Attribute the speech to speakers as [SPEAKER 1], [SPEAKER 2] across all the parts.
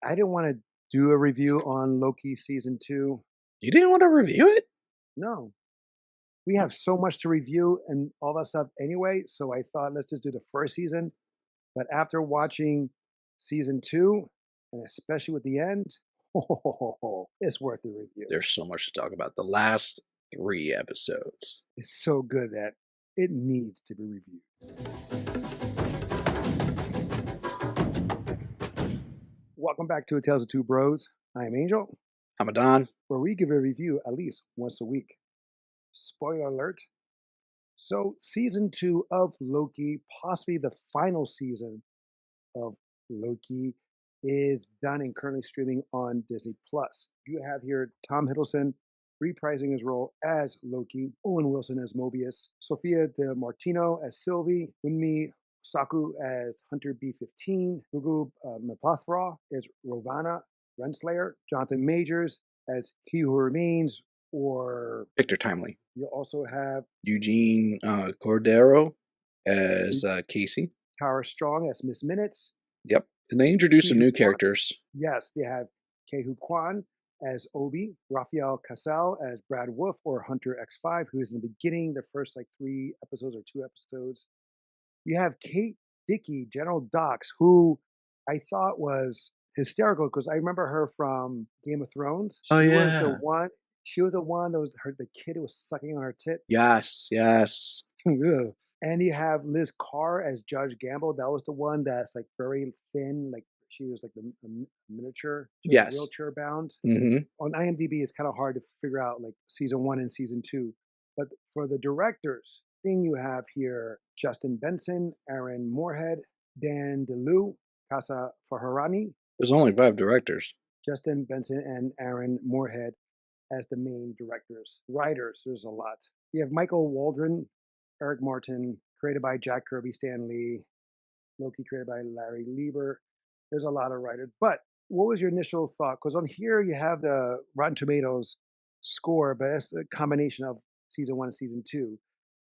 [SPEAKER 1] I didn't want to do a review on Loki season 2.
[SPEAKER 2] You didn't want to review it?
[SPEAKER 1] No, we have so much to review and all that stuff anyway. So I thought let's just do the first season. But after watching season 2, and especially with the end, it's worth the review.
[SPEAKER 2] There's so much to talk about. The last 3 episodes.
[SPEAKER 1] It's so good that it needs to be reviewed. Welcome back to A Tales of Two Bros. I am Angel,
[SPEAKER 2] I'm Adan.
[SPEAKER 1] where we give a review at least once a week. Spoiler alert. So, season 2 of Loki, possibly the final season of Loki, is done and currently streaming on Disney Plus. You have here Tom Hiddleston reprising his role as Loki, Owen Wilson as Mobius, Sophia De Martino as Sylvie, Unmi Saku as Hunter B-15, Gugu Mapafra as Rovana Renslayer, Jonathan Majors as He Who Remains, or
[SPEAKER 2] Victor Timely.
[SPEAKER 1] you also have
[SPEAKER 2] Eugene Cordero as Casey.
[SPEAKER 1] Tara Strong as Miss Minutes.
[SPEAKER 2] Yep. And they introduced some
[SPEAKER 1] Ke-Huy
[SPEAKER 2] new
[SPEAKER 1] Quan.
[SPEAKER 2] characters.
[SPEAKER 1] Yes, they have Ke-Huy Quan as Obi, Rafael Casal as Brad Wolf or Hunter X5, who is in the beginning, the first 3 episodes or 2 episodes. You have Kate Dickey, General Dox, who I thought was hysterical because I remember her from Game of Thrones. She was the one. She was the one that was the kid who was sucking on her tit.
[SPEAKER 2] Yes.
[SPEAKER 1] And you have Liz Carr as Judge Gamble. That was the one that's very thin, she was the miniature,
[SPEAKER 2] yes,
[SPEAKER 1] wheelchair bound.
[SPEAKER 2] Mm-hmm.
[SPEAKER 1] On IMDb, it's kind of hard to figure out season 1 and season 2. But for the directors, thing you have here: Justin Benson, Aaron Moorhead, Dan DeLue, Casa Farhani.
[SPEAKER 2] There's only 5 directors.
[SPEAKER 1] Justin Benson and Aaron Moorhead as the main directors. Writers, there's a lot. You have Michael Waldron, Eric Martin, created by Jack Kirby, Stan Lee. Loki, created by Larry Lieber. There's a lot of writers. But what was your initial thought? Because on here you have the Rotten Tomatoes score, but that's the combination of season 1 and season 2.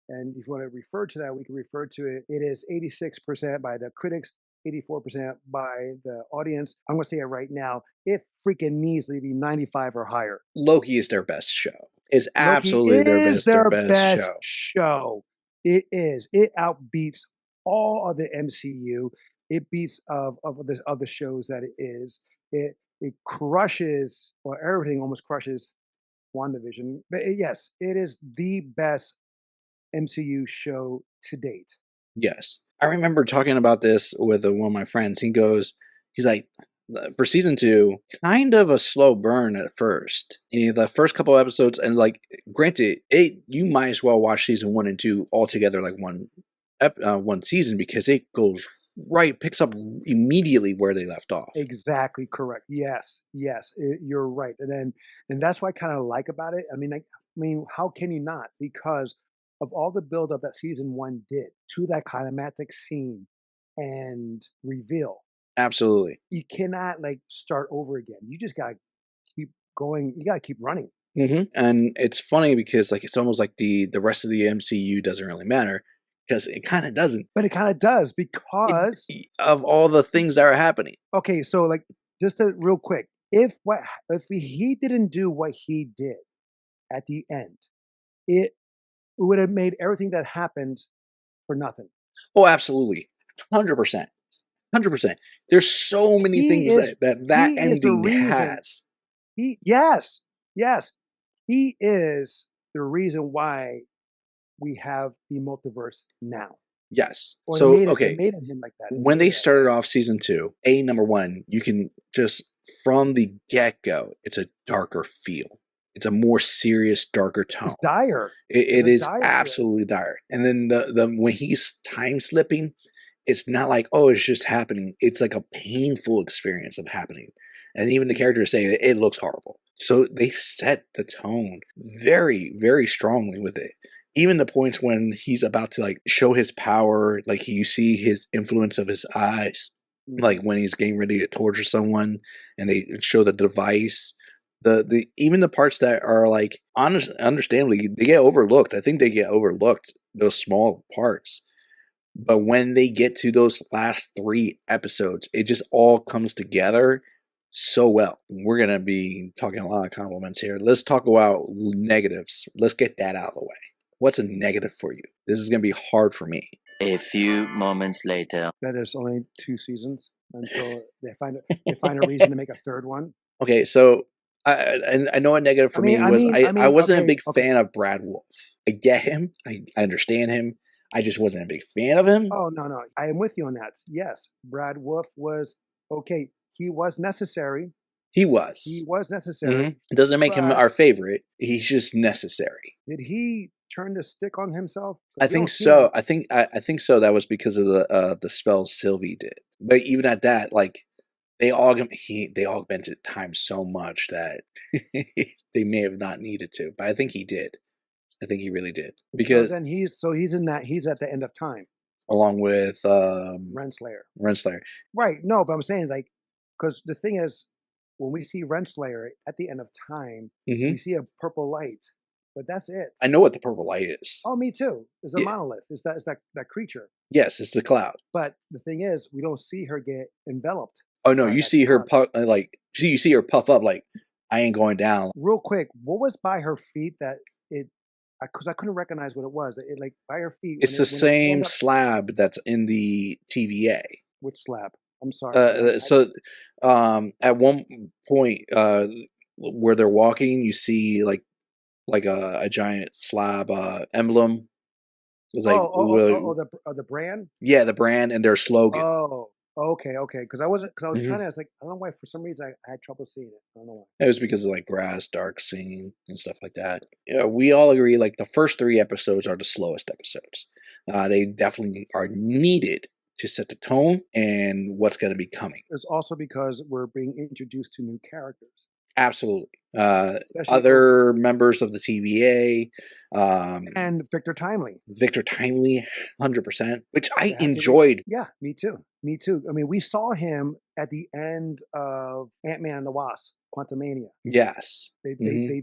[SPEAKER 1] And if you want to refer to that, we can refer to it. It is 86% by the critics, 84% by the audience. I'm going to say it right now. It freaking needs to be 95 or higher.
[SPEAKER 2] Loki is their best show. It's absolutely their best
[SPEAKER 1] show. It is. It outbeats all of the MCU. It beats of the shows that it is. It crushes, or everything almost crushes, WandaVision. But yes, it is the best MCU show to date.
[SPEAKER 2] Yes. I remember talking about this with one of my friends. He's like, for season 2, kind of a slow burn at first. The first couple episodes, and granted, you might as well watch season 1 and 2 all together one season, because it picks up immediately where they left off.
[SPEAKER 1] Exactly correct. Yes, you're right. And that's what I kind of like about it. I mean, how can you not? Because of all the buildup that season 1 did to that climactic scene and reveal.
[SPEAKER 2] Absolutely.
[SPEAKER 1] You cannot start over again. You just gotta keep going. You gotta keep running.
[SPEAKER 2] Mm-hmm. And it's funny because it's almost like the rest of the MCU doesn't really matter, because it kind of doesn't.
[SPEAKER 1] But it kind of does, because
[SPEAKER 2] of all the things that are happening.
[SPEAKER 1] Okay, so just real quick, if he didn't do what he did at the end, it would have made everything that happened for nothing.
[SPEAKER 2] Oh, absolutely. 100%. 100%. There's so many things that ending has.
[SPEAKER 1] Yes. He is the reason why we have the multiverse now.
[SPEAKER 2] Yes.
[SPEAKER 1] Or
[SPEAKER 2] so,
[SPEAKER 1] it made him like that.
[SPEAKER 2] When they started off season 2, number 1, you can just, from the get-go, it's a darker feel. It's a more serious, darker tone.
[SPEAKER 1] It's dire.
[SPEAKER 2] It is absolutely dire. And then the when he's time slipping, it's not like, oh, it's just happening. It's like a painful experience of happening. And even the characters say it looks horrible. So they set the tone very, very strongly with it. Even the points when he's about to show his power, you see his influence of his eyes, when he's getting ready to torture someone, and they show the device. The even the parts that are understandably, they get overlooked. I think they get overlooked, those small parts. But when they get to those last 3 episodes, it just all comes together so well. We're going to be talking a lot of compliments here. Let's talk about negatives. Let's get that out of the way. What's a negative for you? This is going to be hard for me.
[SPEAKER 3] A few moments later.
[SPEAKER 1] That is only 2 seasons until they find a reason to make a third one.
[SPEAKER 2] Okay, so I know a negative for me was I wasn't a big fan of Brad Wolf. I get him. I understand him. I just wasn't a big fan of him.
[SPEAKER 1] Oh, no. I am with you on that. Yes, Brad Wolf was okay. He was necessary.
[SPEAKER 2] He was.
[SPEAKER 1] He was necessary.
[SPEAKER 2] It doesn't make him our favorite. He's just necessary.
[SPEAKER 1] Did he turn the stick on himself?
[SPEAKER 2] I think so. I think so. That was because of the spells Sylvie did. But even at that, like they augmented time so much that they may have not needed to. But I think he did. I think he really did. Because
[SPEAKER 1] then he's at the end of time.
[SPEAKER 2] Along with
[SPEAKER 1] Renslayer. Right. No, but I'm saying like because the thing is when we see Renslayer at the end of time, we see a purple light. But that's it.
[SPEAKER 2] I know what the purple light is.
[SPEAKER 1] Oh, me too. It's a monolith. It's that creature.
[SPEAKER 2] Yes, it's the cloud.
[SPEAKER 1] But the thing is, we don't see her get enveloped.
[SPEAKER 2] Oh no, you see her puff you see her puff up like I ain't going down.
[SPEAKER 1] Real quick, what was by her feet that because I couldn't recognize what it was. It like by her feet.
[SPEAKER 2] It's the same slab that's in the TVA.
[SPEAKER 1] Which slab? I'm sorry.
[SPEAKER 2] At one point, where they're walking, you see like a giant slab emblem.
[SPEAKER 1] It's like the brand.
[SPEAKER 2] Yeah, the brand and their slogan.
[SPEAKER 1] Oh, okay. Because I was trying to. I was like, I don't know why. For some reason, I had trouble seeing it. I don't know why.
[SPEAKER 2] It was because of like grass, dark scene, and stuff like that. We all agree like the first 3 episodes are the slowest episodes. They definitely are needed to set the tone and what's going to be coming.
[SPEAKER 1] It's also because we're being introduced to new characters.
[SPEAKER 2] Absolutely. Other members of the TVA.
[SPEAKER 1] And Victor Timely.
[SPEAKER 2] 100%, which I enjoyed.
[SPEAKER 1] Yeah, me too. I mean, we saw him at the end of Ant-Man and the Wasp, Quantumania.
[SPEAKER 2] Yes.
[SPEAKER 1] They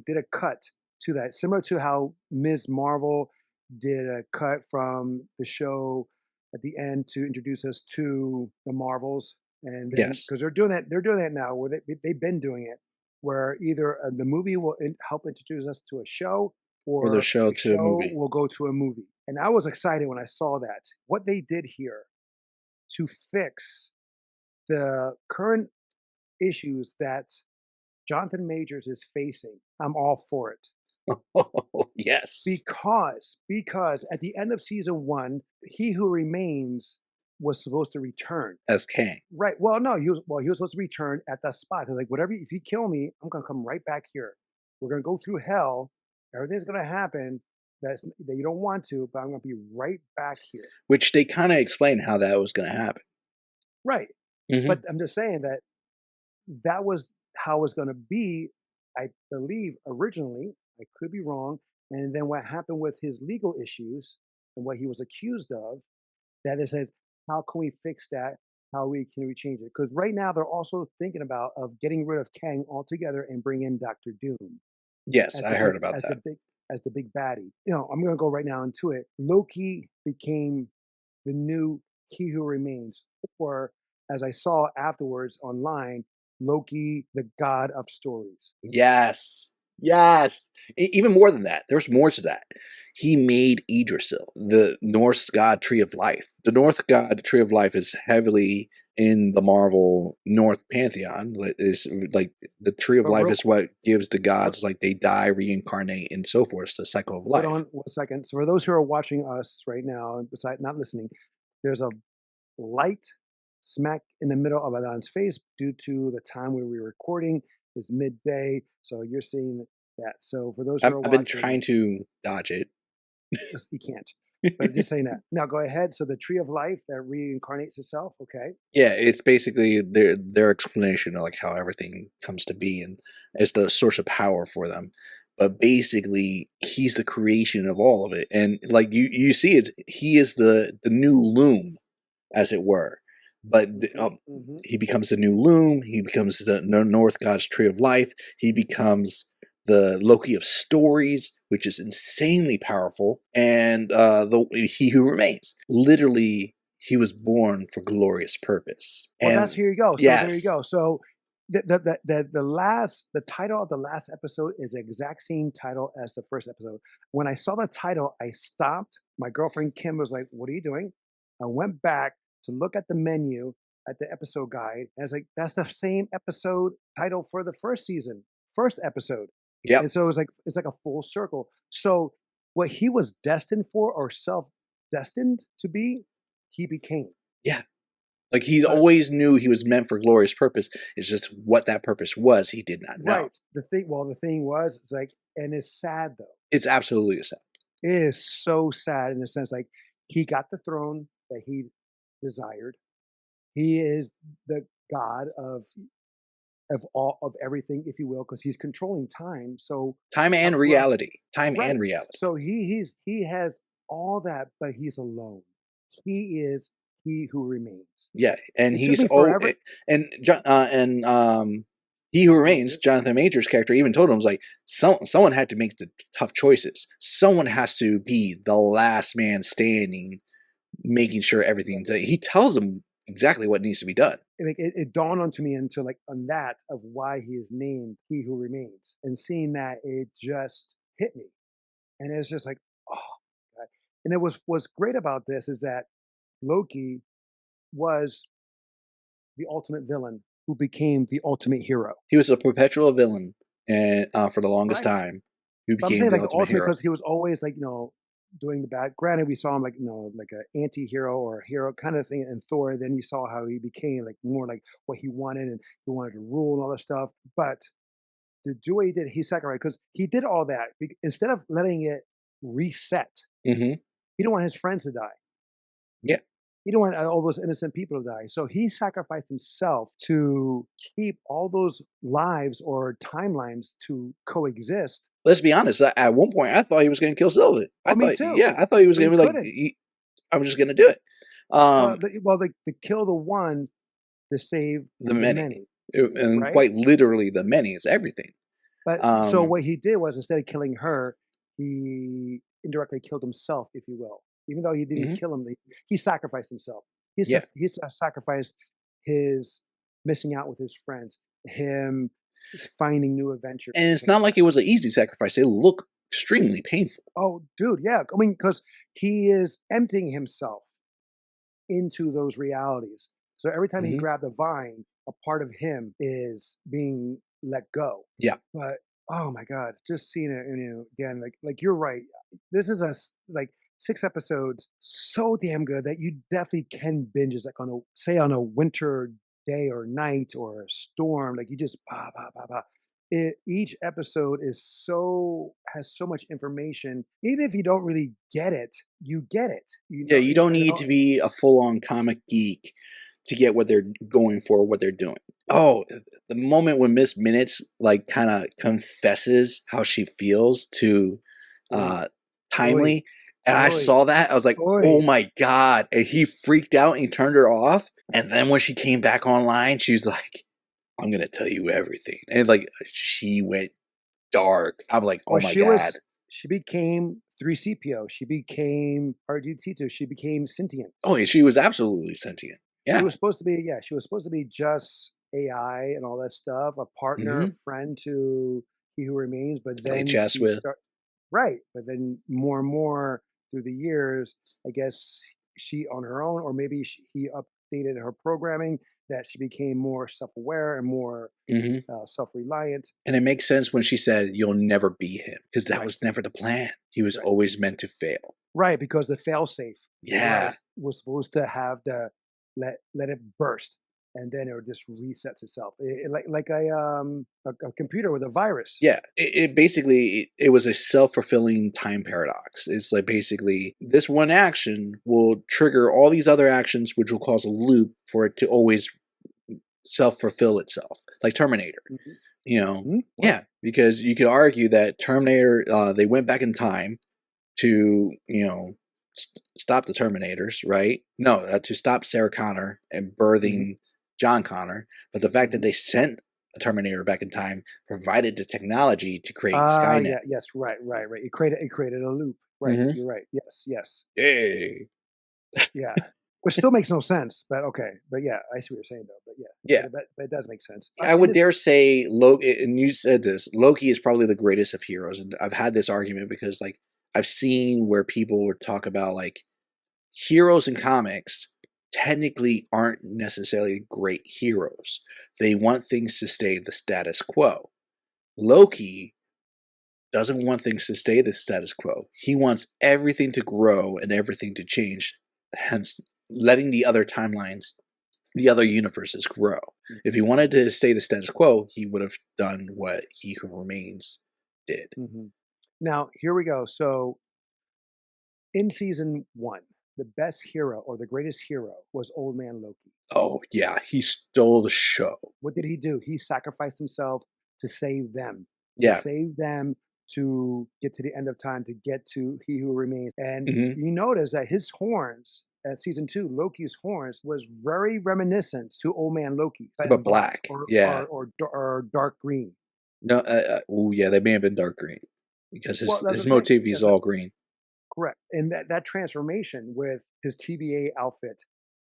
[SPEAKER 1] did a cut to that, similar to how Ms. Marvel did a cut from the show at the end to introduce us to the Marvels. And then, because they're doing that now, where they've been doing it, where either the movie will help introduce us to a show, or
[SPEAKER 2] the show to a movie.
[SPEAKER 1] Will go to a movie. And I was excited when I saw that. What they did here to fix the current issues that Jonathan Majors is facing, I'm all for it.
[SPEAKER 2] Oh, yes.
[SPEAKER 1] Because at the end of season 1, He Who Remains was supposed to return
[SPEAKER 2] as Kang.
[SPEAKER 1] Right. Well, no, he was supposed to return at that spot. Like, whatever, if you kill me, I'm gonna come right back here. We're gonna go through hell. Everything's gonna happen that you don't want to, but I'm gonna be right back here.
[SPEAKER 2] Which they kind of explained how that was gonna happen.
[SPEAKER 1] Right. But I'm just saying that was how it was gonna be, I believe, originally. I could be wrong. And then what happened with his legal issues and what he was accused of, that is said, how can we fix that? How can we change it? Because right now they're also thinking about getting rid of Kang altogether and bring in Doctor Doom.
[SPEAKER 2] Yes, I heard about that.
[SPEAKER 1] As the big baddie. I'm going to go right now into it. Loki became the new He Who Remains, or as I saw afterwards online, Loki, the god of stories.
[SPEAKER 2] Yes. Even more than that. There's more to that. He made Yggdrasil, the Norse god tree of life. The Norse god tree of life is heavily in the Marvel North pantheon. Is like the tree of life is what gives the gods, like, they die, reincarnate, and so forth. It's the cycle of life.
[SPEAKER 1] Hold on 1 second. So for those who are watching us right now, besides not listening, there's a light smack in the middle of Adan's face due to the time where we're recording is midday. So you're seeing that. So for those who are watching,
[SPEAKER 2] I've been trying to dodge it.
[SPEAKER 1] You can't. But just saying that. Now go ahead. So the tree of life that reincarnates itself. Okay.
[SPEAKER 2] Yeah, it's basically their explanation of like how everything comes to be, and it's the source of power for them. But basically, he's the creation of all of it, and like you see, he is the new loom, as it were. But he becomes the new loom. He becomes the North God's tree of life. He becomes the Loki of stories, which is insanely powerful, and He Who Remains. Literally, he was born for glorious purpose.
[SPEAKER 1] Well, here you go. So there you go. So The title of the last episode is the exact same title as the first episode. When I saw the title, I stopped. My girlfriend Kim was like, "What are you doing?" I went back to look at the menu at the episode guide. And I was like, "That's the same episode title for the first season, first episode."
[SPEAKER 2] Yep.
[SPEAKER 1] And so it's like a full circle. So what he was destined for or self destined to be, he became.
[SPEAKER 2] Yeah. Like he
[SPEAKER 1] But
[SPEAKER 2] always knew he was meant for glorious purpose. It's just what that purpose was, he did not know.
[SPEAKER 1] right, the thing was, it's like, and it's sad though.
[SPEAKER 2] It's absolutely sad.
[SPEAKER 1] It is so sad in a sense, like he got the throne that he desired. He is the god of all of everything, if you will, because he's controlling time. So
[SPEAKER 2] Time
[SPEAKER 1] how
[SPEAKER 2] and
[SPEAKER 1] for us,
[SPEAKER 2] reality. Time
[SPEAKER 1] right?
[SPEAKER 2] and reality.
[SPEAKER 1] So he has all that, but he's alone. He is he who remains.
[SPEAKER 2] Yeah, and
[SPEAKER 1] It took
[SPEAKER 2] he's
[SPEAKER 1] me forever.
[SPEAKER 2] he who remains,
[SPEAKER 1] Majors,
[SPEAKER 2] Jonathan Major's character, even told him was like, someone had to make the tough choices. Someone has to be the last man standing, making sure everything. He tells him exactly what needs to be done.
[SPEAKER 1] it dawned onto me until like on that of why he is named He Who Remains, and seeing that it just hit me, and it's just like, oh God. And it was what's great about this is that Loki was the ultimate villain who became the ultimate hero.
[SPEAKER 2] He was a perpetual villain, and for the longest
[SPEAKER 1] Right.
[SPEAKER 2] time, who
[SPEAKER 1] But I'm
[SPEAKER 2] became
[SPEAKER 1] saying
[SPEAKER 2] the
[SPEAKER 1] like the
[SPEAKER 2] ultimate
[SPEAKER 1] ultimate
[SPEAKER 2] hero.
[SPEAKER 1] because he was always like, doing the bad. Granted, we saw him like, like an anti-hero or a hero kind of thing in Thor. Then you saw how he became like more like what he wanted, and he wanted to rule and all that stuff. But to do what he did, he sacrificed because he did all that instead of letting it reset.
[SPEAKER 2] Hmm.
[SPEAKER 1] He didn't want his friends to die.
[SPEAKER 2] Yeah,
[SPEAKER 1] He didn't want all those innocent people to die. So he sacrificed himself to keep all those lives or timelines to coexist.
[SPEAKER 2] let's be honest. At one point, I thought he was going to kill Sylvan.
[SPEAKER 1] Oh, me too.
[SPEAKER 2] I thought he was
[SPEAKER 1] But
[SPEAKER 2] going
[SPEAKER 1] he
[SPEAKER 2] to be like,
[SPEAKER 1] couldn't.
[SPEAKER 2] I'm just going to do it.
[SPEAKER 1] To kill the one to save
[SPEAKER 2] The
[SPEAKER 1] the
[SPEAKER 2] many,
[SPEAKER 1] many,
[SPEAKER 2] and
[SPEAKER 1] right?
[SPEAKER 2] quite literally, the many is everything.
[SPEAKER 1] But so what he did was instead of killing her, he indirectly killed himself, if you will. Even though he didn't
[SPEAKER 2] Mhm.
[SPEAKER 1] kill him, he sacrificed himself.
[SPEAKER 2] Yeah,
[SPEAKER 1] He sacrificed his missing out with his friends, him finding new adventures.
[SPEAKER 2] and it's not like it was an easy sacrifice. It looked extremely painful.
[SPEAKER 1] Oh, dude, yeah. I mean, because he is emptying himself into those realities. So every time he
[SPEAKER 2] Hmm.
[SPEAKER 1] grabbed a vine, a part of him is being let go.
[SPEAKER 2] Yeah,
[SPEAKER 1] But oh my god, just seeing it, again, like you're right. This is like 6 episodes, so damn good that you definitely can binge it like on a winter day or night or a storm. Like you just each episode has so much information. Even if you don't really get it, you get it.
[SPEAKER 2] yeah. You don't
[SPEAKER 1] And it
[SPEAKER 2] need
[SPEAKER 1] all,
[SPEAKER 2] to be a full-on comic geek to get what they're going for, what they're doing. Oh, the moment when Miss Minutes like kind of confesses how she feels to
[SPEAKER 1] oy,
[SPEAKER 2] uh
[SPEAKER 1] oy,
[SPEAKER 2] Timely, and I
[SPEAKER 1] oy,
[SPEAKER 2] saw that, I was like, oh
[SPEAKER 1] oy.
[SPEAKER 2] my god. And he freaked out and he turned her off. And then when she came back online, she was like, I'm gonna tell you everything. And like she went dark. I'm like, oh
[SPEAKER 1] Well,
[SPEAKER 2] my god.
[SPEAKER 1] she became 3CPO. She became R2D2. She became sentient.
[SPEAKER 2] Oh, and she was absolutely sentient.
[SPEAKER 1] She
[SPEAKER 2] Yeah.
[SPEAKER 1] was supposed to be, yeah, she was supposed to be just AI and all that stuff, a partner, a
[SPEAKER 2] Hmm.
[SPEAKER 1] friend to He Who Remains. But
[SPEAKER 2] Play
[SPEAKER 1] then
[SPEAKER 2] chess
[SPEAKER 1] she
[SPEAKER 2] with.
[SPEAKER 1] start right. But then more and more through the years, I guess she on her own, or maybe he updated her programming that she became more self-aware and more
[SPEAKER 2] Hmm.
[SPEAKER 1] self-reliant.
[SPEAKER 2] And it makes sense when she said, "You'll never be him," because that
[SPEAKER 1] Right,
[SPEAKER 2] was never the plan. He was
[SPEAKER 1] right.
[SPEAKER 2] always meant to fail.
[SPEAKER 1] Right, because the failsafe
[SPEAKER 2] Yeah.
[SPEAKER 1] was supposed to have the let it burst, and then it just resets itself. Like a computer with a virus.
[SPEAKER 2] Yeah. It basically, it was a self-fulfilling time paradox. It's like basically this one action will trigger all these other actions, which will cause a loop for it to always self-fulfill itself, like Terminator.
[SPEAKER 1] Mhm.
[SPEAKER 2] You know,
[SPEAKER 1] What?
[SPEAKER 2] yeah, because you could argue that Terminator, they went back in time to, stop the Terminators, right? No, to stop Sarah Connor and
[SPEAKER 1] Mhm,
[SPEAKER 2] birthing John Connor. But the fact that
[SPEAKER 1] mhm.
[SPEAKER 2] they sent a Terminator back in time provided the technology to create Skynet.
[SPEAKER 1] Yeah, yes, right. It created a loop. Right,
[SPEAKER 2] Hmm.
[SPEAKER 1] you're right. Yes, yes,
[SPEAKER 2] Hey.
[SPEAKER 1] yeah. which still makes no sense. But okay, but yeah, I see what you're saying though. But yeah,
[SPEAKER 2] Yeah.
[SPEAKER 1] but it does make sense.
[SPEAKER 2] I
[SPEAKER 1] In
[SPEAKER 2] would
[SPEAKER 1] this,
[SPEAKER 2] dare say Loki, and you said this, Loki is probably the greatest of heroes. And I've had this argument because, like, I've seen where people would talk about, like, heroes in comics technically aren't necessarily great heroes. They want things to stay the status quo. Loki doesn't want things to stay the status quo. He wants everything to grow and everything to change, hence letting the other timelines, the other universes grow. If he wanted to stay the status quo, he would have done what He Who Remains did.
[SPEAKER 1] mm-hmm. Now here we go. So in season 1, the best hero or the greatest hero was Old Man Loki.
[SPEAKER 2] Oh, yeah, he stole the show.
[SPEAKER 1] What did he do? He sacrificed himself to save them,
[SPEAKER 2] Yeah.
[SPEAKER 1] to get to the end of time, to get to He Who Remains. And
[SPEAKER 2] Mhm.
[SPEAKER 1] you notice that his horns at season 2, Loki's horns was very reminiscent to Old Man Loki,
[SPEAKER 2] But
[SPEAKER 1] and
[SPEAKER 2] black, yeah.
[SPEAKER 1] or dark green.
[SPEAKER 2] No, oh yeah, they may have been dark green because
[SPEAKER 1] Well, that's what
[SPEAKER 2] his
[SPEAKER 1] I'm saying.
[SPEAKER 2] motif is
[SPEAKER 1] That's
[SPEAKER 2] all green.
[SPEAKER 1] correct. And that transformation with his TVA outfit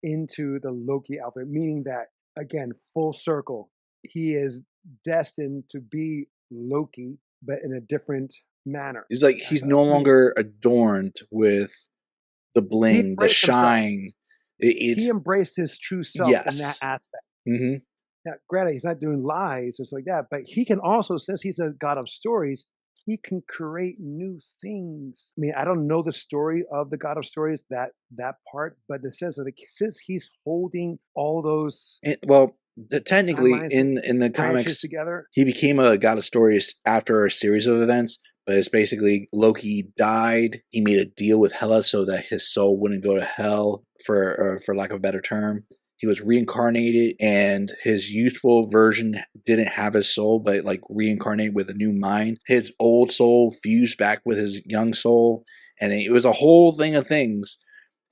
[SPEAKER 1] into the Loki outfit, meaning that again, full circle, he is destined to be Loki, but in a different manner.
[SPEAKER 2] It's like he's no
[SPEAKER 1] He
[SPEAKER 2] longer adorned with the
[SPEAKER 1] he
[SPEAKER 2] bling, the
[SPEAKER 1] embraced himself.
[SPEAKER 2] shine.
[SPEAKER 1] He
[SPEAKER 2] It's
[SPEAKER 1] embraced his true self in that
[SPEAKER 2] yes.
[SPEAKER 1] aspect.
[SPEAKER 2] Hmm.
[SPEAKER 1] Now, granted, he's not doing lies or like that, but he can also, since he's a god of stories, he can create new things. I mean, I don't know the story of the god of stories, that part, but it says that since he's holding all those
[SPEAKER 2] Well, technically,
[SPEAKER 1] timelines,
[SPEAKER 2] in the
[SPEAKER 1] branches
[SPEAKER 2] comics,
[SPEAKER 1] together.
[SPEAKER 2] he became a god of stories after a series of events. But it's basically Loki died. He made a deal with Hela so that his soul wouldn't go to hell, for lack of a better term. He was reincarnated, and his youthful version didn't have his soul, but like reincarnated with a new mind. His old soul fused back with his young soul, and it was a whole thing of things.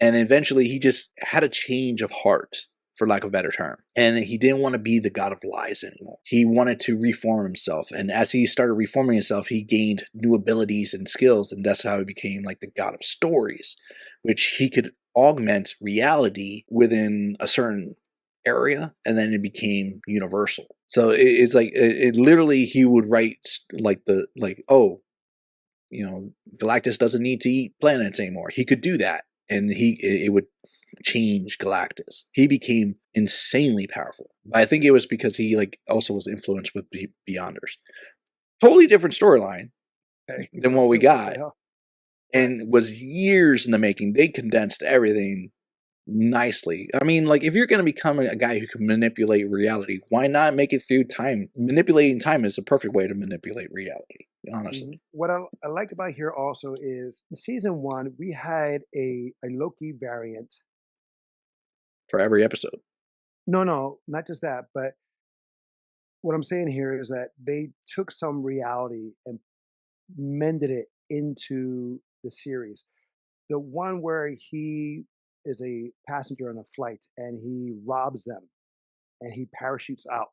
[SPEAKER 2] And eventually, he just had a change of heart, for lack of a better term. And he didn't want to be the god of lies anymore. He wanted to reform himself. And as he started reforming himself, he gained new abilities and skills. And that's how he became like the god of stories, which he could augment reality within a certain area. And then it became universal. So it's like, it literally, he would write oh, Galactus doesn't need to eat planets anymore. He could do that. And it would change Galactus. He became insanely powerful. But I think it was because he like also was influenced with Beyonders. Totally different storyline than what we got, and was years in the making. They condensed everything nicely. I mean, like, if you're going to become a guy who can manipulate reality, why not make it through time? Manipulating time is the perfect way to manipulate reality, honestly.
[SPEAKER 1] What I like about here also is in season 1, we had a Loki variant.
[SPEAKER 2] For every episode.
[SPEAKER 1] No, not just that, but what I'm saying here is that they took some reality and mended it into the series. The one where he is a passenger on a flight and he robs them and he parachutes out.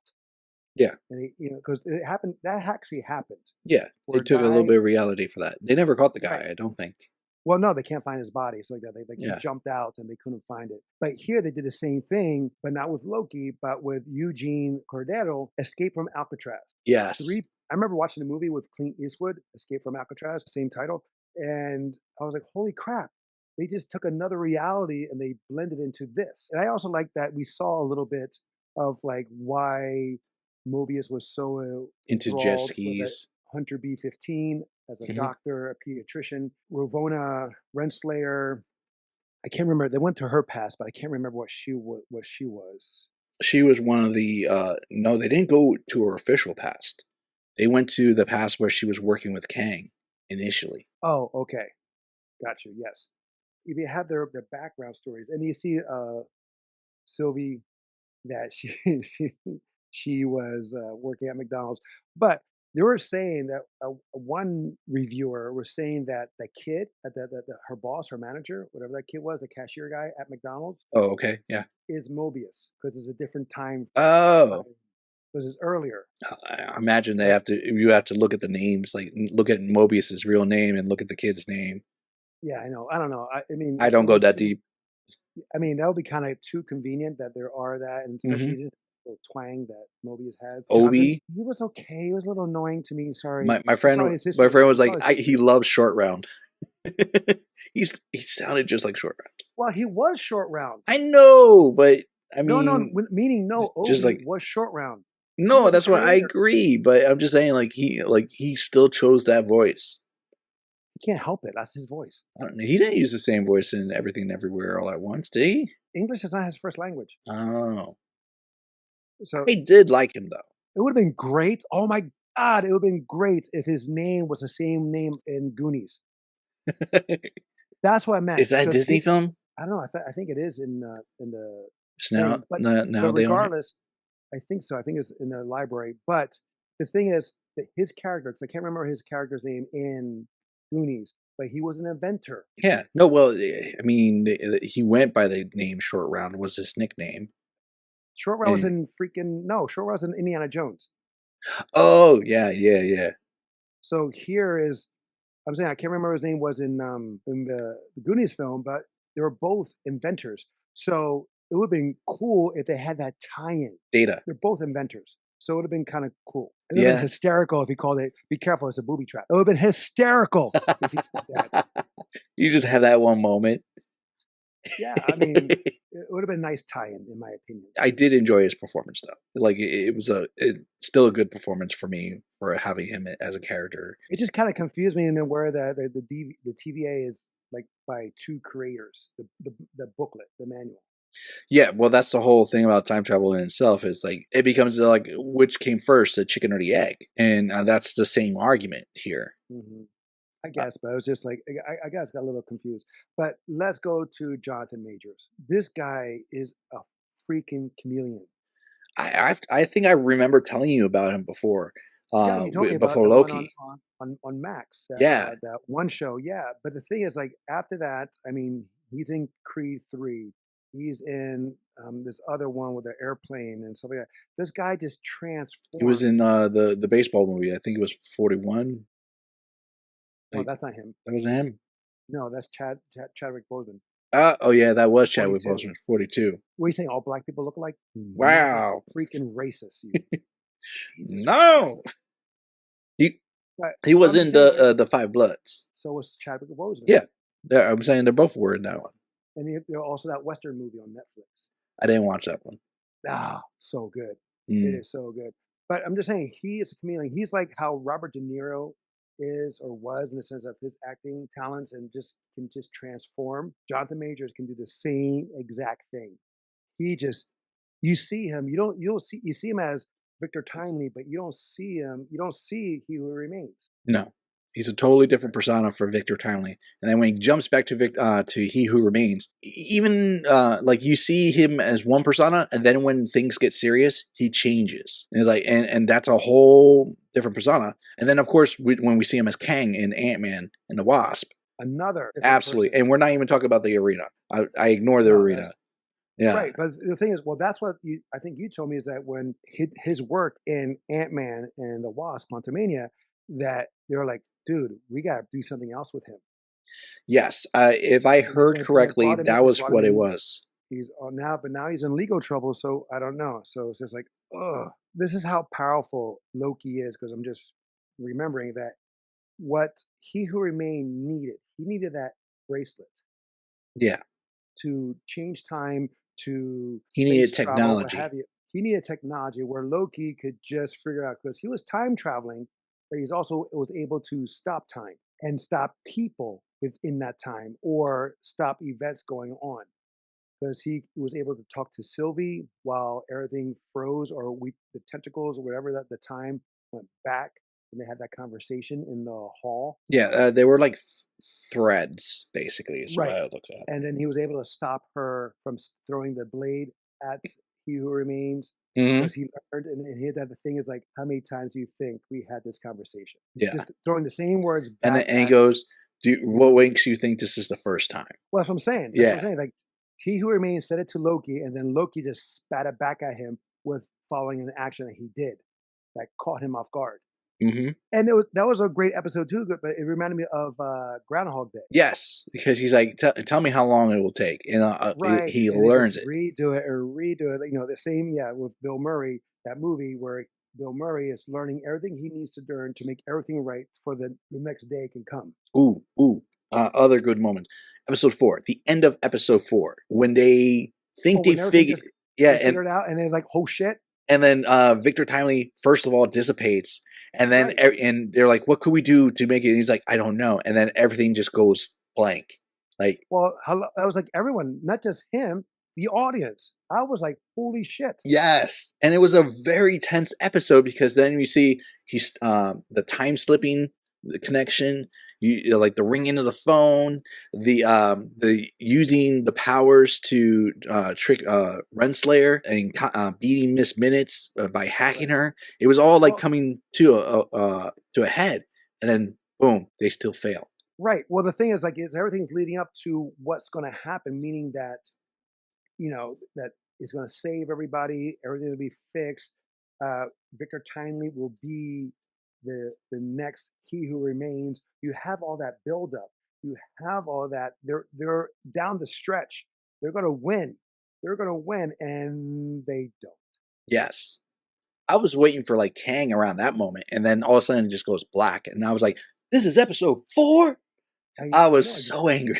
[SPEAKER 2] Yeah.
[SPEAKER 1] And because it happened, that actually happened.
[SPEAKER 2] Yeah. They
[SPEAKER 1] Where a
[SPEAKER 2] took a little
[SPEAKER 1] guy,
[SPEAKER 2] bit of reality for that. They never caught the guy,
[SPEAKER 1] right.
[SPEAKER 2] I don't think.
[SPEAKER 1] Well, no, they can't find his body. It's like that. He
[SPEAKER 2] Yeah.
[SPEAKER 1] jumped out and they couldn't find it. But here they did the same thing, but not with Loki, but with Eugene Cordero, Escape from Alcatraz.
[SPEAKER 2] Yes.
[SPEAKER 1] I remember watching the movie with Clint Eastwood, Escape from Alcatraz, same title, and I was like, holy crap. They just took another reality and they blended into this. And I also like that we saw a little bit of like why Mobius was so
[SPEAKER 2] Into jet
[SPEAKER 1] enthralled with that
[SPEAKER 2] skis.
[SPEAKER 1] Hunter B-15 as a doctor, a pediatrician. Ravonna Renslayer, I can't remember. They went to her past, but I can't remember what she was.
[SPEAKER 2] She was one of the no, they didn't go to her official past. They went to the past where she was working with Kang initially.
[SPEAKER 1] Oh, okay. Got you. Yes. If you have their background stories, and you see Sylvie that she was working at McDonald's, but they were saying that one reviewer was saying that the kid, her boss, her manager, whatever that kid was, the cashier guy at McDonald's,
[SPEAKER 2] Oh, okay, yeah.
[SPEAKER 1] is Mobius because it's a different time.
[SPEAKER 2] Oh,
[SPEAKER 1] because it's earlier.
[SPEAKER 2] I imagine you have to look at the names, like look at Mobius's real name and look at the kid's name.
[SPEAKER 1] Yeah, I know. I don't know. I mean,
[SPEAKER 2] I don't go that deep.
[SPEAKER 1] I mean, that would be kind of too convenient that there are that, and
[SPEAKER 2] Hmm.
[SPEAKER 1] especially the little twang that Mobius has. Jonathan,
[SPEAKER 2] Obi,
[SPEAKER 1] he was okay. He was a little annoying to me. Sorry,
[SPEAKER 2] my
[SPEAKER 1] I saw
[SPEAKER 2] friend,
[SPEAKER 1] his
[SPEAKER 2] my
[SPEAKER 1] history.
[SPEAKER 2] friend
[SPEAKER 1] I
[SPEAKER 2] was
[SPEAKER 1] saw
[SPEAKER 2] like,
[SPEAKER 1] his
[SPEAKER 2] he
[SPEAKER 1] history.
[SPEAKER 2] loves Short Round. He sounded just like Short Round.
[SPEAKER 1] Well, he was short round.
[SPEAKER 2] I know, but I
[SPEAKER 1] No, no,
[SPEAKER 2] mening
[SPEAKER 1] meaning no.
[SPEAKER 2] just
[SPEAKER 1] Obi
[SPEAKER 2] like
[SPEAKER 1] was short round. He
[SPEAKER 2] no,
[SPEAKER 1] was the
[SPEAKER 2] that's what I
[SPEAKER 1] creator.
[SPEAKER 2] agree. But I'm just saying, like he still chose that voice.
[SPEAKER 1] He can't help it. That's his voice.
[SPEAKER 2] I don't know. He didn't use the same voice in Everything Everywhere All at Once, did he?
[SPEAKER 1] English is not his first language,
[SPEAKER 2] Oh,
[SPEAKER 1] so
[SPEAKER 2] I did like him though.
[SPEAKER 1] it would have been great. Oh my God, it would have been great if his name was the same name in Goonies. That's what I meant.
[SPEAKER 2] Is that a
[SPEAKER 1] Because
[SPEAKER 2] Disney film?
[SPEAKER 1] I don't know. I think it is in the
[SPEAKER 2] It's
[SPEAKER 1] thing, but
[SPEAKER 2] now they own it.
[SPEAKER 1] regardless, I think so. I think it's in the library. But the thing is that his character, because I can't remember his character's name in Goonies, but he was an inventor.
[SPEAKER 2] Yeah. No, well, I mean, he went by the name Short Round was his nickname.
[SPEAKER 1] Short Round was
[SPEAKER 2] And
[SPEAKER 1] in freaking no. Short Round was in Indiana Jones.
[SPEAKER 2] oh, yeah, yeah, yeah.
[SPEAKER 1] So here is I'm saying I can't remember his name was in the Goonies film, but they were both inventors. So it would have been cool if they had that tie-in.
[SPEAKER 2] Data.
[SPEAKER 1] They're both inventors. So it would have been kind of cool. It would have been
[SPEAKER 2] Yeah.
[SPEAKER 1] hysterical if he called it, be careful, it's a booby trap. It would have been hysterical if he said that.
[SPEAKER 2] You just have that one moment.
[SPEAKER 1] Yeah, I mean, it would have been a nice tie-in, in my opinion.
[SPEAKER 2] I did enjoy his performance though. Like it was still a good performance for me for having him as a character.
[SPEAKER 1] It just kind of confused me in where the TVA is like by two creators, the booklet, the manual.
[SPEAKER 2] Yeah, well, that's the whole thing about time travel in itself is like it becomes like which came first, the chicken or the egg, and that's the same argument here.
[SPEAKER 1] Hmm. I
[SPEAKER 2] Uh,
[SPEAKER 1] guess, but I was just like, I guess got a little confused. But let's go to Jonathan Majors. This guy is a freaking chameleon.
[SPEAKER 2] I think I remember telling you about him before,
[SPEAKER 1] Yeah, you told me about
[SPEAKER 2] before
[SPEAKER 1] the one
[SPEAKER 2] Loki.
[SPEAKER 1] on Max,
[SPEAKER 2] Yeah,
[SPEAKER 1] that one show. Yeah, but the thing is, like after that, I mean, he's in Creed 3. He's in this other one with the airplane and stuff like that. This guy just
[SPEAKER 2] he was in
[SPEAKER 1] transforms.
[SPEAKER 2] the baseball movie. I think it was 41.
[SPEAKER 1] No,
[SPEAKER 2] Like
[SPEAKER 1] that's not him.
[SPEAKER 2] that was him.
[SPEAKER 1] No, that's Chadwick Boseman.
[SPEAKER 2] Oh yeah, that was Chadwick
[SPEAKER 1] 42.
[SPEAKER 2] Boseman. 42.
[SPEAKER 1] What are you saying? All black people look alike? Mother
[SPEAKER 2] Wow.
[SPEAKER 1] freaking racist, you. Jesus Christ.
[SPEAKER 2] No, he
[SPEAKER 1] But
[SPEAKER 2] he
[SPEAKER 1] but
[SPEAKER 2] was
[SPEAKER 1] I'm just
[SPEAKER 2] in
[SPEAKER 1] saying, like,
[SPEAKER 2] the Five Bloods.
[SPEAKER 1] so was Chadwick Boseman.
[SPEAKER 2] Yeah, I'm saying they both were in that one.
[SPEAKER 1] And they're also that Western movie on Netflix.
[SPEAKER 2] I didn't watch that one.
[SPEAKER 1] Ah, so good. It
[SPEAKER 2] Mm,
[SPEAKER 1] is so good. But I'm just saying, he is a chameleon. He's like how Robert De Niro is or was in the sense of his acting talents and just can just transform. Jonathan Majors can do the same exact thing. He just you see him, you see him as Victor Timely, but you don't see He Who Remains.
[SPEAKER 2] no, he's a totally different persona for Victor Timely. And then when he jumps back to to He Who Remains, even like you see him as one persona, and then when things get serious, he changes. And it's like, and that's a whole different persona. And then of course when we see him as Kang in Ant-Man and the Wasp,
[SPEAKER 1] Another different
[SPEAKER 2] absolutely.
[SPEAKER 1] person.
[SPEAKER 2] And we're not even talking about the arena. I ignore the
[SPEAKER 1] No,
[SPEAKER 2] arena.
[SPEAKER 1] that's
[SPEAKER 2] Yeah.
[SPEAKER 1] right. But the thing is, well, that's what I think you told me is that when his work in Ant-Man and the Wasp, Quantumania, that they're like, dude, we got to do something else with him.
[SPEAKER 2] Yes. If I heard
[SPEAKER 1] And they
[SPEAKER 2] correctly, that
[SPEAKER 1] they
[SPEAKER 2] was
[SPEAKER 1] brought him
[SPEAKER 2] what it
[SPEAKER 1] in.
[SPEAKER 2] was.
[SPEAKER 1] He's on now, but now he's in legal trouble. So I don't know. So it's just like, ugh, this is how powerful Loki is. Because I'm just remembering that what He Who Remained needed, he needed that bracelet
[SPEAKER 2] Yeah.
[SPEAKER 1] to change time, to
[SPEAKER 2] He
[SPEAKER 1] space
[SPEAKER 2] needed
[SPEAKER 1] travel, what
[SPEAKER 2] technology.
[SPEAKER 1] have you. He needed technology where Loki could just figure out because he was time traveling, but he's also was able to stop time and stop people within that time or stop events going on. Because he was able to talk to Sylvie while everything froze or the tentacles or whatever that the time went back and they had that conversation in the hall.
[SPEAKER 2] Yeah, they were like threads, basically, is what
[SPEAKER 1] Right.
[SPEAKER 2] I look at.
[SPEAKER 1] And then he was able to stop her from throwing the blade at He Who Remains
[SPEAKER 2] Hmm.
[SPEAKER 1] because he learned, and he had that the thing is like, how many times do you think we had this conversation?
[SPEAKER 2] Yeah,
[SPEAKER 1] Just throwing the same words
[SPEAKER 2] and
[SPEAKER 1] back
[SPEAKER 2] then and he
[SPEAKER 1] at.
[SPEAKER 2] goes, what
[SPEAKER 1] Mhm.
[SPEAKER 2] makes you think this is the first time?"
[SPEAKER 1] Well, that's what I'm saying. That's what I'm
[SPEAKER 2] Yeah,
[SPEAKER 1] saying. Like, He Who Remains said it to Loki, and then Loki just spat it back at him with following an action that he did that caught him off guard. And that was a great episode too, but it reminded me of Groundhog Day.
[SPEAKER 2] Yes, because he's like, tell me how long it will take, and
[SPEAKER 1] Right,
[SPEAKER 2] he
[SPEAKER 1] and they
[SPEAKER 2] learns
[SPEAKER 1] just
[SPEAKER 2] it.
[SPEAKER 1] redo it or redo it. You know, the same, yeah, with Bill Murray, that movie where Bill Murray is learning everything he needs to learn to make everything right for the next day can come.
[SPEAKER 2] Ooh, other good moments. Episode 4, the end of episode 4, when they think
[SPEAKER 1] Oh,
[SPEAKER 2] they
[SPEAKER 1] when everything
[SPEAKER 2] figure,
[SPEAKER 1] just
[SPEAKER 2] yeah,
[SPEAKER 1] they figure it out, and they're like, "Oh shit!"
[SPEAKER 2] and then Victor Timely first of all dissipates, and then
[SPEAKER 1] Right.
[SPEAKER 2] and they're like, "What could we do to make it?" And he's like, "I don't know," and then everything just goes blank. Like,
[SPEAKER 1] Well, I was like everyone, not just him, the audience. I was like, "Holy shit!"
[SPEAKER 2] yes, and it was a very tense episode because then you see he's the time slipping, the connection, you know, like the ringing of the phone, the using the powers to trick Renslayer and beating Miss Minutes by hacking
[SPEAKER 1] Right.
[SPEAKER 2] her. It was all like
[SPEAKER 1] Well,
[SPEAKER 2] coming to a head, and then boom, they still fail.
[SPEAKER 1] right. Well, the thing is, like, is everything's leading up to what's going to happen, meaning that that is going to save everybody. Everything will be fixed. Victor Timely will be the next He Who Remains. You have all that buildup. You have all that. They're down the stretch. They're going to win. They're going to win, and they don't.
[SPEAKER 2] Yes. I was waiting for like Kang around that moment, and then all of a sudden it just goes black, and I was like, "This is episode 4." I
[SPEAKER 1] I
[SPEAKER 2] was
[SPEAKER 1] know.
[SPEAKER 2] so angry,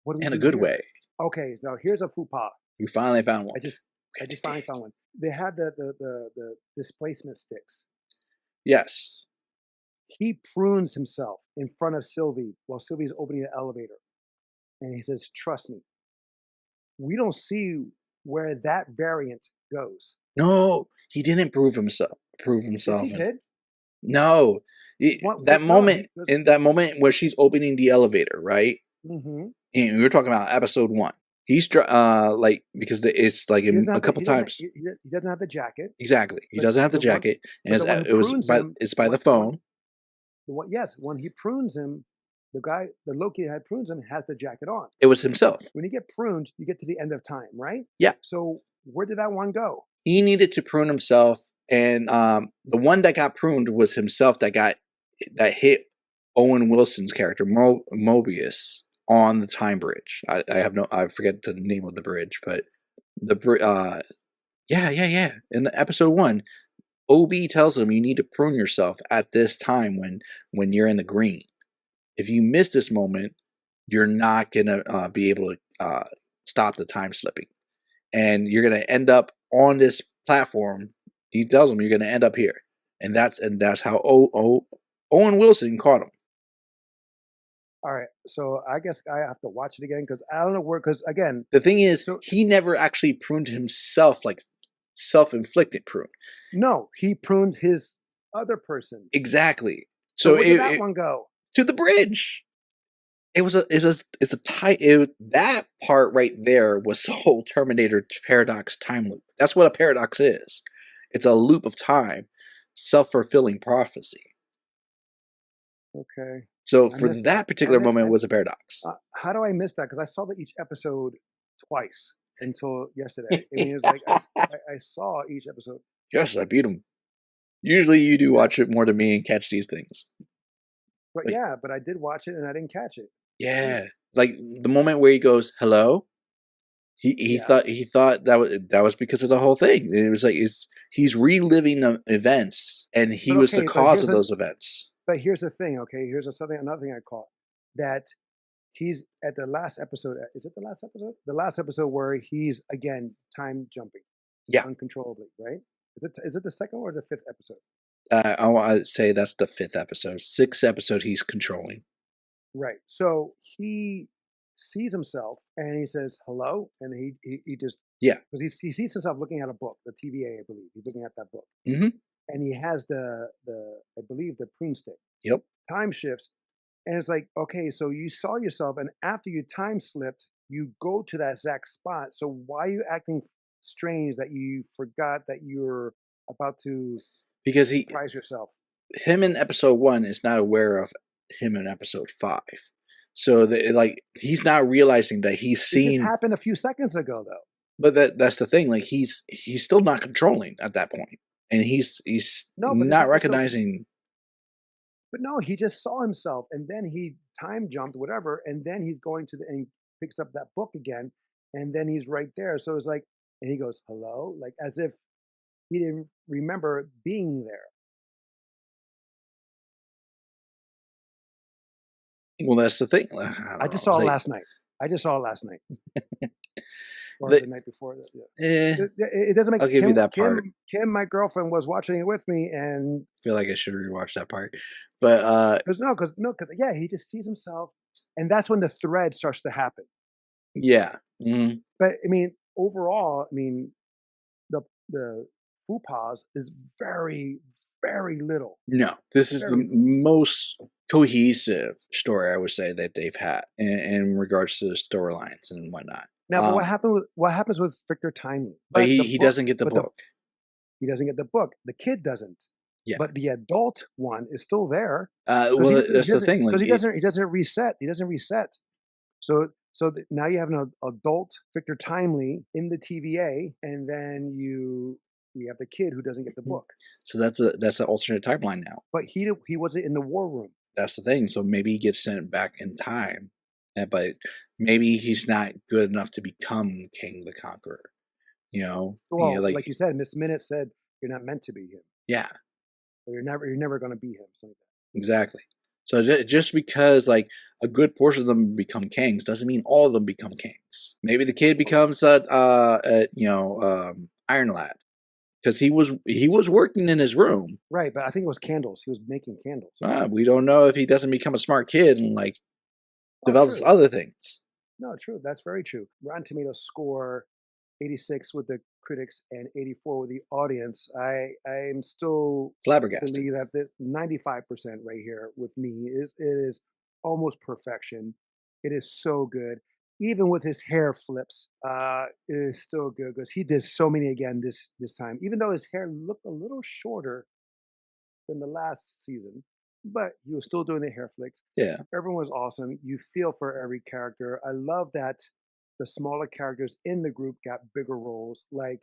[SPEAKER 1] What do we
[SPEAKER 2] in a
[SPEAKER 1] do
[SPEAKER 2] good
[SPEAKER 1] here?
[SPEAKER 2] way.
[SPEAKER 1] Okay, now here's a faux pas.
[SPEAKER 2] We finally found one.
[SPEAKER 1] I just
[SPEAKER 2] We
[SPEAKER 1] I
[SPEAKER 2] had to
[SPEAKER 1] just finally
[SPEAKER 2] dig.
[SPEAKER 1] found one. They had the displacement sticks.
[SPEAKER 2] Yes.
[SPEAKER 1] He prunes himself in front of Sylvie while Sylvie's opening the elevator. And he says, "Trust me." We don't see where that variant goes.
[SPEAKER 2] No, he didn't Prove
[SPEAKER 1] Yes,
[SPEAKER 2] himself,
[SPEAKER 1] he
[SPEAKER 2] and
[SPEAKER 1] did.
[SPEAKER 2] no, that
[SPEAKER 1] No,
[SPEAKER 2] moment
[SPEAKER 1] he goes,
[SPEAKER 2] in that moment where she's opening the elevator, right?
[SPEAKER 1] mm-hmm.
[SPEAKER 2] And we were talking about episode 1. He's like because it's like
[SPEAKER 1] He
[SPEAKER 2] in
[SPEAKER 1] doesn't
[SPEAKER 2] a
[SPEAKER 1] have the
[SPEAKER 2] couple times.
[SPEAKER 1] he doesn't have the jacket,
[SPEAKER 2] Exactly, he
[SPEAKER 1] but
[SPEAKER 2] doesn't have the
[SPEAKER 1] the one
[SPEAKER 2] jacket, and
[SPEAKER 1] but the one who
[SPEAKER 2] it was
[SPEAKER 1] prunes him,
[SPEAKER 2] it's by the phone.
[SPEAKER 1] the one yes, when he prunes him, the Loki that prunes him has the jacket on.
[SPEAKER 2] It was himself.
[SPEAKER 1] When you get pruned, you get to the end of time, right?
[SPEAKER 2] Yeah.
[SPEAKER 1] So where did that one go?
[SPEAKER 2] He needed to prune himself, and the one that got pruned was himself that hit Owen Wilson's character Mobius on the time bridge. I forget the name of the bridge, but yeah. In the episode 1, OB tells him you need to prune yourself at this time when you're in the green. If you miss this moment, you're not gonna be able to stop the time slipping, and you're gonna end up on this platform. He tells him you're gonna end up here, and that's how Owen Wilson caught him.
[SPEAKER 1] All right. So I guess I have to watch it again because I don't know where. Because again,
[SPEAKER 2] The thing is,
[SPEAKER 1] so
[SPEAKER 2] he never actually pruned himself, like self-inflicted prune.
[SPEAKER 1] no, he pruned his other person.
[SPEAKER 2] Exactly.
[SPEAKER 1] So
[SPEAKER 2] So
[SPEAKER 1] where did that one go?
[SPEAKER 2] to the bridge. It was it's a tight that part right there was the whole Terminator paradox time loop. That's what a paradox is. It's a loop of time, self-fulfilling prophecy.
[SPEAKER 1] Okay.
[SPEAKER 2] So
[SPEAKER 1] I
[SPEAKER 2] for
[SPEAKER 1] missed that.
[SPEAKER 2] that particular moment was a paradox.
[SPEAKER 1] How do I miss that? Because I saw each episode twice until yesterday. I mean, it's like I saw each episode.
[SPEAKER 2] Yes, I beat him. Usually you do watch
[SPEAKER 1] Yes.
[SPEAKER 2] it more than me and catch these things.
[SPEAKER 1] But
[SPEAKER 2] Like,
[SPEAKER 1] yeah, but I did watch it and I didn't catch it.
[SPEAKER 2] yeah. Like the moment where he goes, "Hello?"
[SPEAKER 1] Yes.
[SPEAKER 2] He thought that was because of the whole thing. It was like he's reliving the events, and he
[SPEAKER 1] But
[SPEAKER 2] was the
[SPEAKER 1] okay,
[SPEAKER 2] cause of those events.
[SPEAKER 1] but here's the thing, okay? Here's another thing I caught. That he's at the last episode. Is it the last episode? The last episode where he's again time jumping
[SPEAKER 2] Yeah,
[SPEAKER 1] uncontrollably, right? Is it the second or the fifth episode?
[SPEAKER 2] I want to say that's the 5th episode. 6th episode, he's controlling.
[SPEAKER 1] Right. So he sees himself and he says hello, and he just
[SPEAKER 2] Yeah.
[SPEAKER 1] because he sees himself looking at a book, the TVA, I believe. He's looking at that book,
[SPEAKER 2] Mm-hmm.
[SPEAKER 1] and he has the I believe the prune stick.
[SPEAKER 2] Yep.
[SPEAKER 1] Time shifts, and it's like, okay, so you saw yourself, and after you time slipped, you go to that exact spot. So why are you acting strange that you forgot that you're about to
[SPEAKER 2] Because
[SPEAKER 1] surprise yourself?
[SPEAKER 2] him in episode 1 is not aware of him in episode 5. So he's not realizing that he's
[SPEAKER 1] It just
[SPEAKER 2] seen.
[SPEAKER 1] happened a few seconds ago, though.
[SPEAKER 2] But that's the thing. Like he's still not controlling at that point, and he's
[SPEAKER 1] No, but
[SPEAKER 2] not
[SPEAKER 1] it's okay.
[SPEAKER 2] recognizing.
[SPEAKER 1] But no, he just saw himself, and then he time jumped, whatever, and then he's going to the and he picks up that book again, and then he's right there. So it's like, and he goes, "Hello," like as if he didn't remember being there.
[SPEAKER 2] Well, that's the thing. I
[SPEAKER 1] I
[SPEAKER 2] don't know.
[SPEAKER 1] just
[SPEAKER 2] It's
[SPEAKER 1] saw it
[SPEAKER 2] like
[SPEAKER 1] last night. I just saw it last night or
[SPEAKER 2] the
[SPEAKER 1] the night before. Yeah.
[SPEAKER 2] eh,
[SPEAKER 1] It doesn't make
[SPEAKER 2] I'll give you that part.
[SPEAKER 1] Kim, my girlfriend, was watching it with me, and
[SPEAKER 2] Feel like I should rewatch that part, but
[SPEAKER 1] because yeah, he just sees himself, and that's when the thread starts to happen.
[SPEAKER 2] yeah. Mhm.
[SPEAKER 1] But I mean, overall, I mean, the faux is very, very little,
[SPEAKER 2] No, this is the
[SPEAKER 1] very little.
[SPEAKER 2] most cohesive story I would say that they've had in regards to the storylines and whatnot.
[SPEAKER 1] Now, but what happens with Victor Timely?
[SPEAKER 2] But he doesn't get the
[SPEAKER 1] But the
[SPEAKER 2] book.
[SPEAKER 1] he doesn't get the book. The kid doesn't,
[SPEAKER 2] Yeah.
[SPEAKER 1] but the adult one is still there because
[SPEAKER 2] Well, that's the thing. Like,
[SPEAKER 1] he doesn't reset. He doesn't reset. Now you have an adult Victor Timely in the TVA, and then you have the kid who doesn't get the book,
[SPEAKER 2] so that's an alternate timeline now.
[SPEAKER 1] but he wasn't in the war room.
[SPEAKER 2] That's the thing. So maybe he gets sent back in time, but maybe he's not good enough to become King the Conqueror.
[SPEAKER 1] Well,
[SPEAKER 2] Like
[SPEAKER 1] like you said, Miss Minute said you're not meant to be him,
[SPEAKER 2] yeah,
[SPEAKER 1] or you're never going to be him. Something like that.
[SPEAKER 2] exactly. So just because like a good portion of them become kings doesn't mean all of them become kings. Maybe the kid becomes Iron Lad because he was working in his room.
[SPEAKER 1] Right, but I think it was candles. He was making candles.
[SPEAKER 2] We don't know if he doesn't become a smart kid and like
[SPEAKER 1] Oh,
[SPEAKER 2] develops
[SPEAKER 1] true.
[SPEAKER 2] other things.
[SPEAKER 1] No, true. That's very true. Rotten Tomatoes score 86 with the critics and 84 with the audience. I'm still
[SPEAKER 2] Flabbergasted.
[SPEAKER 1] believe that the 95% right here with me is almost perfection. It is so good. Even with his hair flips, it is still good because he did so many again this time. Even though his hair looked a little shorter than the last season, but he was still doing the hair flicks.
[SPEAKER 2] Yeah.
[SPEAKER 1] Everyone was awesome. You feel for every character. I love that the smaller characters in the group got bigger roles, like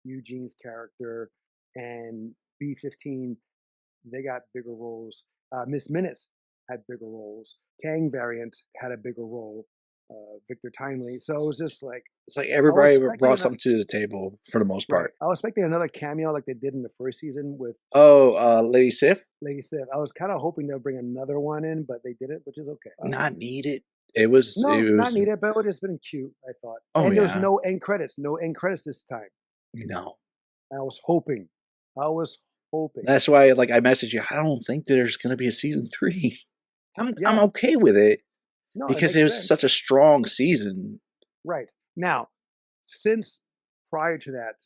[SPEAKER 1] Eugene's character and B15. They got bigger roles. Miss Minutes had bigger roles. Kang variant had a bigger role. Victor Timely. So it was just like
[SPEAKER 2] It's like
[SPEAKER 1] I was
[SPEAKER 2] everybody
[SPEAKER 1] expecting
[SPEAKER 2] brought something to the table for the most
[SPEAKER 1] right.
[SPEAKER 2] part.
[SPEAKER 1] I was expecting another cameo like they did in the first season with
[SPEAKER 2] Lady Sif?
[SPEAKER 1] Lady Sif. I was kind of hoping they'll bring another one in, but they didn't, which is okay.
[SPEAKER 2] Not needed. It was
[SPEAKER 1] No, not needed, but it would have been cute, I thought.
[SPEAKER 2] Oh
[SPEAKER 1] And there was
[SPEAKER 2] yeah.
[SPEAKER 1] no end credits. No end credits this time.
[SPEAKER 2] No.
[SPEAKER 1] I was hoping. I was hoping.
[SPEAKER 2] That's why like I messaged you. I don't think there's gonna be a season 3. I'm
[SPEAKER 1] Yeah.
[SPEAKER 2] okay with it
[SPEAKER 1] No,
[SPEAKER 2] because
[SPEAKER 1] it
[SPEAKER 2] it
[SPEAKER 1] makes
[SPEAKER 2] was
[SPEAKER 1] sense.
[SPEAKER 2] such a strong season.
[SPEAKER 1] Right. Now, since prior to that,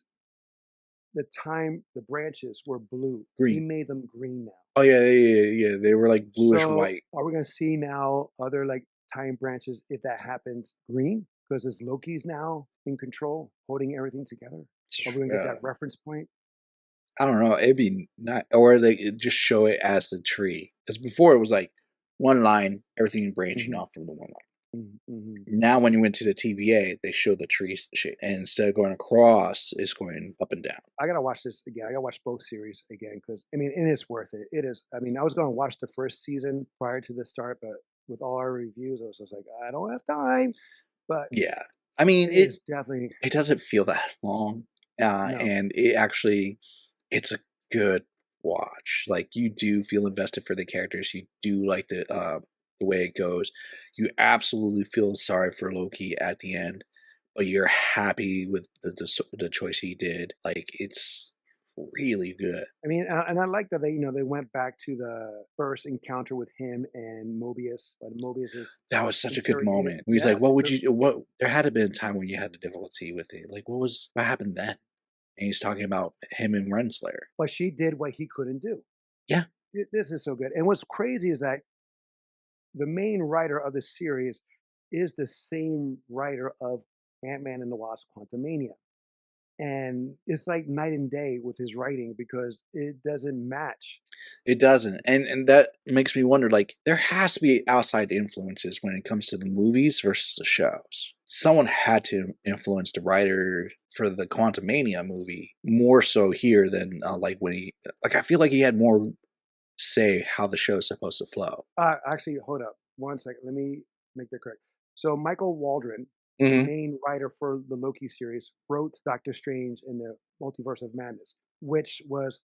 [SPEAKER 1] the branches were blue. He
[SPEAKER 2] Green.
[SPEAKER 1] made them green now.
[SPEAKER 2] Oh yeah. They were like bluish
[SPEAKER 1] So
[SPEAKER 2] white.
[SPEAKER 1] are we gonna see now other like time branches if that happens green? Because it's Loki's now in control, holding everything together. Are we gonna get that reference point?
[SPEAKER 2] I don't know. It'd be not, or they just show it as the tree. Because before it was like one line, everything branching off from the one line. Now, when you went to the TVA, they show the trees shape, and instead of going across, it's going up and down.
[SPEAKER 1] I gotta watch this again. I gotta watch both series again because I mean, and it's worth it. It is. I mean, I was gonna watch the first season prior to the start, but with all our reviews, I was just like, I don't have time. But
[SPEAKER 2] Yeah, I mean,
[SPEAKER 1] it is definitely
[SPEAKER 2] it doesn't feel that long,
[SPEAKER 1] no.
[SPEAKER 2] and it actually, it's a good watch. Like you do feel invested for the characters. You do like the way it goes. You absolutely feel sorry for Loki at the end, but you're happy with the choice he did. Like it's really good.
[SPEAKER 1] I mean, and I like that they went back to the first encounter with him and Mobius. But Mobius is
[SPEAKER 2] That was such a good
[SPEAKER 1] interrogated.
[SPEAKER 2] moment. He's like,
[SPEAKER 1] Yes,
[SPEAKER 2] "What would you? What?" There had to been a time when you had the difficulty with it. Like, what happened then? And he's talking about him and Renslayer.
[SPEAKER 1] but she did what he couldn't do.
[SPEAKER 2] Yeah.
[SPEAKER 1] This is so good. And what's crazy is that the main writer of the series is the same writer of Ant-Man and the Wasp: Quantumania. And it's like night and day with his writing because it doesn't match.
[SPEAKER 2] It doesn't, and that makes me wonder. Like, there has to be outside influences when it comes to the movies versus the shows. someone had to influence the writer for the Quantumania movie more so here than like when he like I feel like he had more say how the show is supposed to flow.
[SPEAKER 1] Actually, hold up 1 second. Let me make that correct. So Michael Waldron, the
[SPEAKER 2] Hmm.
[SPEAKER 1] main writer for the Loki series, wrote Doctor Strange in the Multiverse of Madness, which was,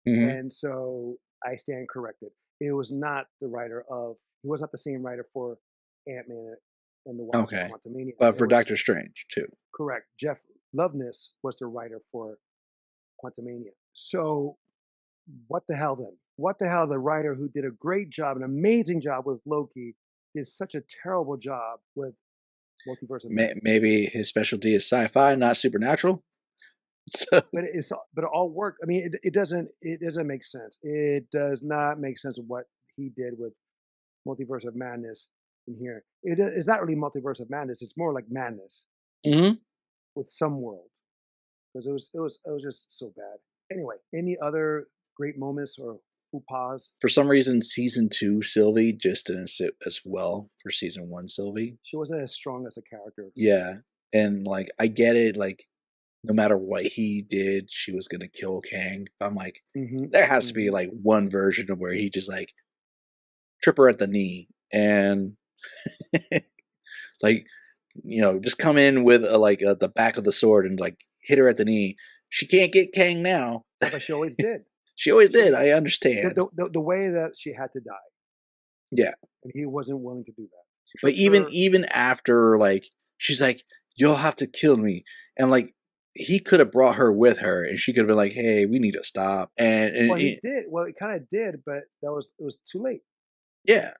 [SPEAKER 2] Hmm.
[SPEAKER 1] and so I stand corrected. It was not the writer of. He was not the same writer for Ant-Man and the Wasp and
[SPEAKER 2] Okay,
[SPEAKER 1] Quantumania.
[SPEAKER 2] but
[SPEAKER 1] It
[SPEAKER 2] for
[SPEAKER 1] was
[SPEAKER 2] Doctor Strange too.
[SPEAKER 1] correct. Jeff Loveness was the writer for Quantumania. So what the hell then? What the hell? The writer who did a great job, an amazing job with Loki, did such a terrible job with Multiverse of Madness.
[SPEAKER 2] Maybe his specialty is sci-fi, not supernatural. So
[SPEAKER 1] But it all worked. I mean, it doesn't make sense. It does not make sense of what he did with Multiverse of Madness in here. It's not really Multiverse of Madness. It's more like Madness
[SPEAKER 2] mhm.
[SPEAKER 1] with some world because it was just so bad. Anyway, any other great moments or faux pas?
[SPEAKER 2] For some reason, season 2 Sylvie just didn't sit as well for season 1 Sylvie.
[SPEAKER 1] She wasn't as strong as a character.
[SPEAKER 2] Yeah, and like I get it, like no matter what he did, she was gonna kill Kang. I'm like,
[SPEAKER 1] Mm-hmm.
[SPEAKER 2] there has to be
[SPEAKER 1] Mm-hmm.
[SPEAKER 2] like one version of where he just like trip her at the knee and like just come in with the back of the sword and like hit her at the knee. She can't get Kang now.
[SPEAKER 1] Yeah, but she always did.
[SPEAKER 2] She always
[SPEAKER 1] She
[SPEAKER 2] did.
[SPEAKER 1] always
[SPEAKER 2] I
[SPEAKER 1] the,
[SPEAKER 2] understand.
[SPEAKER 1] the way that she had to die,
[SPEAKER 2] Yeah,
[SPEAKER 1] and he wasn't willing to do that.
[SPEAKER 2] but
[SPEAKER 1] Tricked
[SPEAKER 2] even
[SPEAKER 1] her.
[SPEAKER 2] even after like she's like, "You'll have to kill me," and like he could have brought her with her, and she could have been like, "Hey, we need to stop." And
[SPEAKER 1] Well, he did. Well, it kind of did, but it was too late.
[SPEAKER 2] yeah.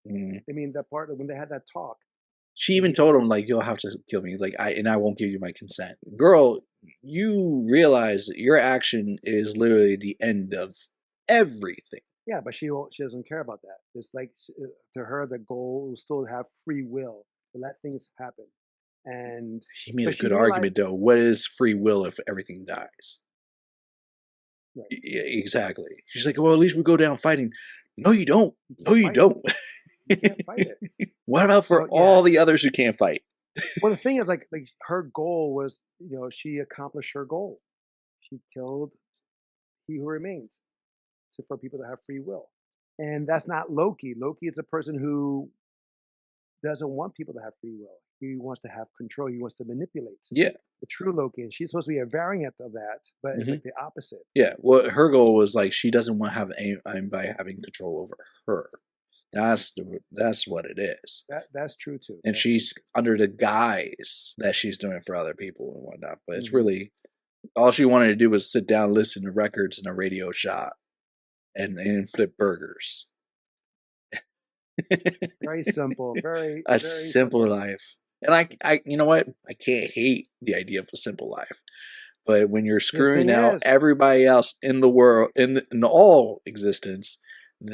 [SPEAKER 2] Mm.
[SPEAKER 1] I mean, that part when they had that talk,
[SPEAKER 2] She
[SPEAKER 1] and
[SPEAKER 2] even
[SPEAKER 1] he said,
[SPEAKER 2] told him
[SPEAKER 1] "Listen,
[SPEAKER 2] like, "You'll have to kill me," like I won't give you my consent. Girl, you realize that your action is literally the end of everything.
[SPEAKER 1] yeah," but she doesn't care about that. It's like to her, the goal is still to have free will to let things happen, and
[SPEAKER 2] He made a
[SPEAKER 1] but she
[SPEAKER 2] good
[SPEAKER 1] realized,
[SPEAKER 2] argument though. What is free will if everything dies?
[SPEAKER 1] right,
[SPEAKER 2] Yeah, exactly. She's like, well, at least we go down fighting. No, you don't.
[SPEAKER 1] you
[SPEAKER 2] No,
[SPEAKER 1] can't
[SPEAKER 2] you
[SPEAKER 1] fight it.
[SPEAKER 2] don't.
[SPEAKER 1] You can't fight it.
[SPEAKER 2] What about for
[SPEAKER 1] So yeah,
[SPEAKER 2] all the others who can't fight?
[SPEAKER 1] well, the thing is, like her goal was, she accomplished her goal. She killed He Who Remains, to, for people to have free will, and that's not Loki. Loki is a person who doesn't want people to have free will. He wants to have control. He wants to manipulate.
[SPEAKER 2] Yeah.
[SPEAKER 1] The true Loki, and she's supposed to be a variant of that, but it's
[SPEAKER 2] Hmm.
[SPEAKER 1] like the opposite.
[SPEAKER 2] Yeah. Well, her goal was like she doesn't want to have anybody having control over her. That's what it is.
[SPEAKER 1] That's true too.
[SPEAKER 2] And
[SPEAKER 1] That's true
[SPEAKER 2] she's
[SPEAKER 1] too.
[SPEAKER 2] under the guise that she's doing it for other people and whatnot. But it's
[SPEAKER 1] Hmm.
[SPEAKER 2] really all she wanted to do was sit down, listen to records in a radio shop, and flip burgers.
[SPEAKER 1] Very simple. Very
[SPEAKER 2] A
[SPEAKER 1] very
[SPEAKER 2] simple
[SPEAKER 1] simple.
[SPEAKER 2] life. And you know what? I can't hate the idea of a simple life. But when you're
[SPEAKER 1] The
[SPEAKER 2] screwing
[SPEAKER 1] thing
[SPEAKER 2] out
[SPEAKER 1] is,
[SPEAKER 2] everybody else in the world, in all existence,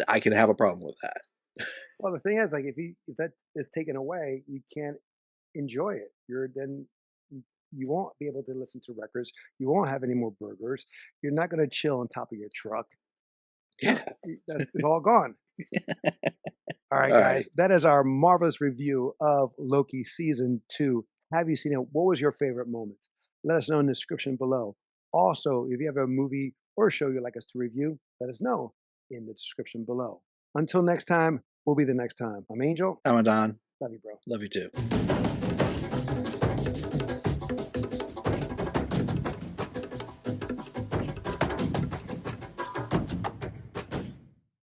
[SPEAKER 2] I can have a problem with that.
[SPEAKER 1] well, the thing is, like if that is taken away, you can't enjoy it. You won't be able to listen to records. You won't have any more burgers. You're not going to chill on top of your truck.
[SPEAKER 2] Yeah.
[SPEAKER 1] That's it's all gone. All right,
[SPEAKER 2] All right.
[SPEAKER 1] guys, that is our marvelous review of Loki season 2. Have you seen it? What was your favorite moment? Let us know in the description below. Also, if you have a movie or show you'd like us to review, let us know in the description below. Until next time, we'll be the next time. I'm Angel.
[SPEAKER 2] I'm Adan.
[SPEAKER 1] Love you, bro.
[SPEAKER 2] Love you too.